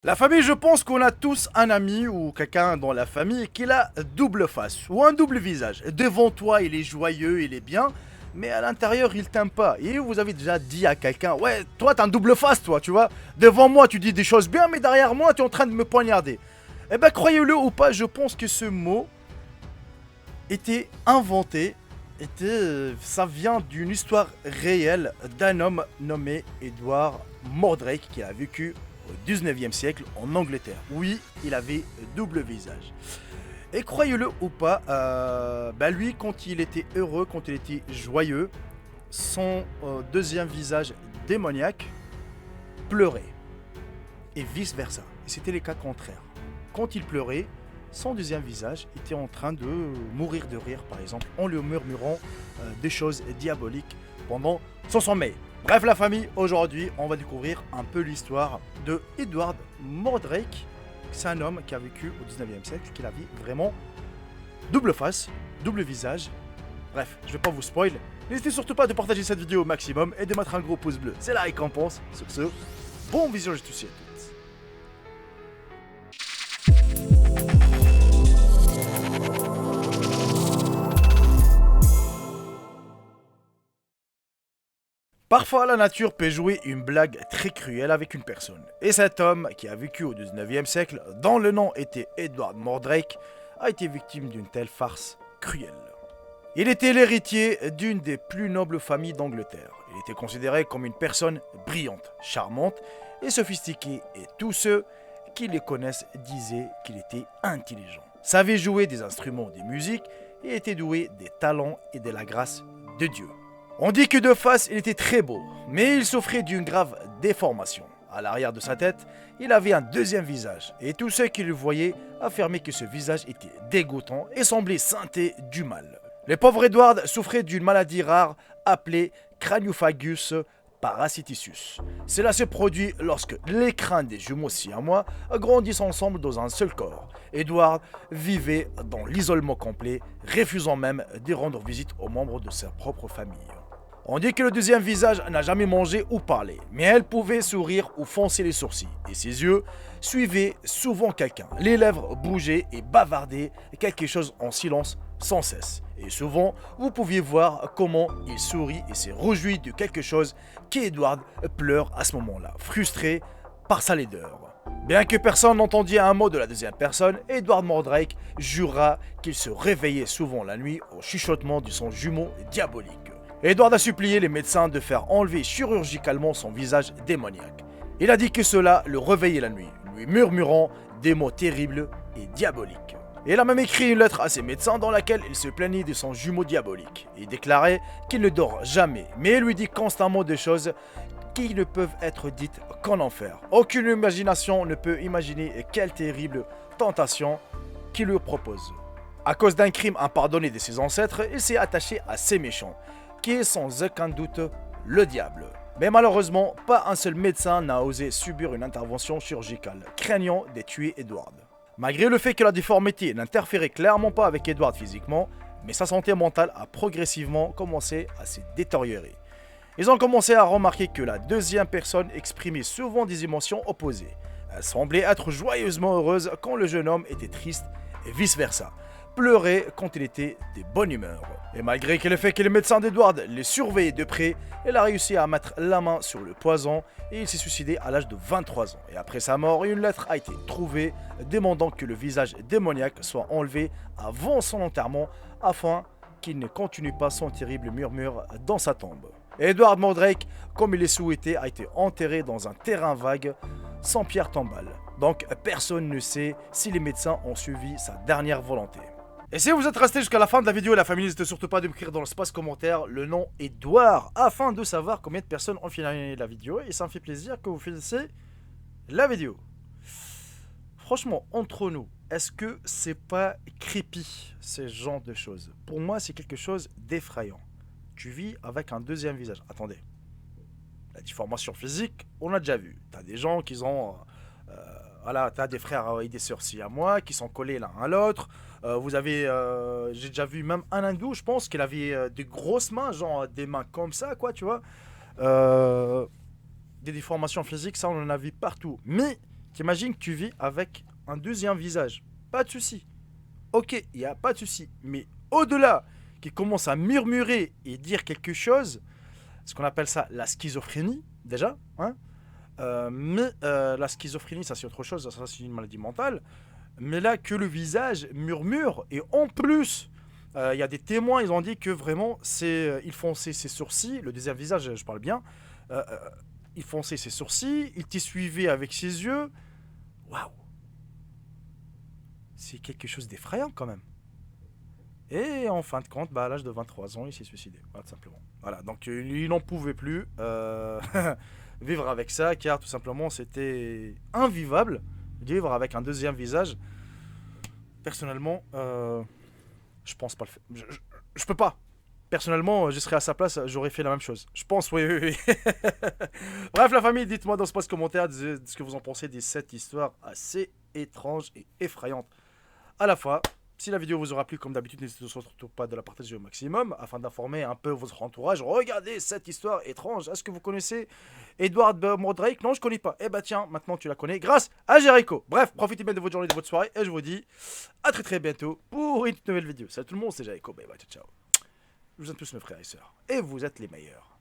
La famille, je pense qu'on a tous un ami ou quelqu'un dans la famille qui a double face ou un double visage. Devant toi, il est joyeux, il est bien, mais à l'intérieur, il t'aime pas. Et vous avez déjà dit à quelqu'un, ouais, toi, t'as un double face, toi, tu vois. Devant moi, tu dis des choses bien, mais derrière moi, tu es en train de me poignarder. Eh ben, croyez-le ou pas, je pense que ce mot était inventé. Ça vient d'une histoire réelle d'un homme nommé Edward Mordrake qui a vécu au 19e siècle en Angleterre. Oui, il avait double visage. Et croyez-le ou pas, lui, quand il était heureux, quand il était joyeux, son deuxième visage démoniaque pleurait. Et vice-versa. Et c'était les cas contraires. Quand il pleurait, son deuxième visage était en train de mourir de rire, par exemple, en lui murmurant des choses diaboliques pendant son sommeil. Bref, la famille, aujourd'hui, on va découvrir un peu l'histoire de Edward Mordrake. C'est un homme qui a vécu au 19e siècle, qui avait vraiment double face, double visage. Bref, je vais pas vous spoil. N'hésitez surtout pas de partager cette vidéo au maximum et de mettre un gros pouce bleu. C'est la récompense. Sur ce, bon visionnage tous et à toutes. Parfois, la nature peut jouer une blague très cruelle avec une personne. Et cet homme, qui a vécu au 19e siècle, dont le nom était Edward Mordrake, a été victime d'une telle farce cruelle. Il était l'héritier d'une des plus nobles familles d'Angleterre. Il était considéré comme une personne brillante, charmante et sophistiquée, et tous ceux qui le connaissent disaient qu'il était intelligent, savait jouer des instruments de musique et était doué des talents et de la grâce de Dieu. On dit que de face, il était très beau, mais il souffrait d'une grave déformation. À l'arrière de sa tête, il avait un deuxième visage, et tous ceux qui le voyaient affirmaient que ce visage était dégoûtant et semblait seinter du mal. Le pauvre Edward souffrait d'une maladie rare appelée craniophagus parasiticus. Cela se produit lorsque les crânes des jumeaux siamois grandissent ensemble dans un seul corps. Edward vivait dans l'isolement complet, refusant même de rendre visite aux membres de sa propre famille. On dit que le deuxième visage n'a jamais mangé ou parlé, mais elle pouvait sourire ou foncer les sourcils, et ses yeux suivaient souvent quelqu'un. Les lèvres bougeaient et bavardaient quelque chose en silence sans cesse. Et souvent, vous pouviez voir comment il sourit et s'est réjoui de quelque chose qu'Edward pleure à ce moment-là, frustré par sa laideur. Bien que personne n'entendit un mot de la deuxième personne, Edward Mordrake jura qu'il se réveillait souvent la nuit au chuchotement de son jumeau diabolique. Edward a supplié les médecins de faire enlever chirurgicalement son visage démoniaque. Il a dit que cela le réveillait la nuit, lui murmurant des mots terribles et diaboliques. Il a même écrit une lettre à ses médecins dans laquelle il se plaignait de son jumeau diabolique. Il déclarait qu'il ne dort jamais, mais il lui dit constamment des choses qui ne peuvent être dites qu'en enfer. Aucune imagination ne peut imaginer quelle terrible tentation qu'il lui propose. À cause d'un crime impardonné de ses ancêtres, il s'est attaché à ces méchants, qui est sans aucun doute le diable. Mais malheureusement, pas un seul médecin n'a osé subir une intervention chirurgicale, craignant de tuer Edward. Malgré le fait que la déformité n'interférait clairement pas avec Edward physiquement, mais sa santé mentale a progressivement commencé à se détériorer. Ils ont commencé à remarquer que la deuxième personne exprimait souvent des émotions opposées. Elle semblait être joyeusement heureuse quand le jeune homme était triste et vice-versa, pleurait quand il était de bonne humeur. Et malgré le fait que le médecin d'Edward les surveillait de près, il a réussi à mettre la main sur le poison et il s'est suicidé à l'âge de 23 ans. Et après sa mort, une lettre a été trouvée demandant que le visage démoniaque soit enlevé avant son enterrement afin qu'il ne continue pas son terrible murmure dans sa tombe. Edward Mordrake, comme il est souhaité, a été enterré dans un terrain vague sans pierre tombale. Donc personne ne sait si les médecins ont suivi sa dernière volonté. Et si vous êtes resté jusqu'à la fin de la vidéo, la famille, n'hésitez surtout pas de m'écrire dans l'espace commentaire le nom Edouard afin de savoir combien de personnes ont fini la vidéo. Et ça me fait plaisir que vous finissez la vidéo. Franchement, entre nous, est-ce que c'est pas creepy ce genre de choses? Pour moi, c'est quelque chose d'effrayant. Tu vis avec un deuxième visage. Attendez. La déformation physique, on a déjà vu. T'as des gens qui ont... voilà, t'as des frères et des sœurs siamois qui sont collés l'un à l'autre. Vous avez, j'ai déjà vu même un hindou, je pense, qu'il avait des grosses mains, genre des mains comme ça, quoi, tu vois. Des déformations physiques, ça on en a vu partout. Mais T'imagines que tu vis avec un deuxième visage. Pas de souci. Ok, il n'y a pas de souci. Mais au-delà, qui commence à murmurer et dire quelque chose, ce qu'on appelle ça la schizophrénie, déjà. Hein, la schizophrénie, ça c'est autre chose, ça c'est une maladie mentale. Mais là, que le visage murmure, et en plus, il y a des témoins, ils ont dit que vraiment, ils fonçaient ses sourcils, le deuxième visage, je parle bien, il fonçait ses sourcils, il t'essuivait avec ses yeux. Waouh, c'est quelque chose d'effrayant quand même. Et en fin de compte, bah, à l'âge de 23 ans, il s'est suicidé, voilà, tout simplement. Voilà, donc il n'en pouvait plus vivre avec ça, car tout simplement, c'était invivable de vivre avec un deuxième visage. Personnellement, je pense pas le faire. Je peux pas. Personnellement, je serais à sa place, j'aurais fait la même chose. Je pense, oui, oui, oui. Bref, la famille, dites-moi dans ce post commentaire de ce que vous en pensez de cette histoire assez étrange et effrayante à la fois. Si la vidéo vous aura plu, comme d'habitude, n'hésitez surtout pas de la partager au maximum afin d'informer un peu votre entourage. Regardez cette histoire étrange. Est-ce que vous connaissez Edward Mordrake? Non, je connais pas. Eh bah tiens, maintenant tu la connais grâce à Jericho. Bref, profitez bien de votre journée, de votre soirée et je vous dis à très très bientôt pour une nouvelle vidéo. Salut tout le monde, c'est Jericho. Bye bye, ciao ciao. Vous êtes tous mes frères et sœurs et vous êtes les meilleurs.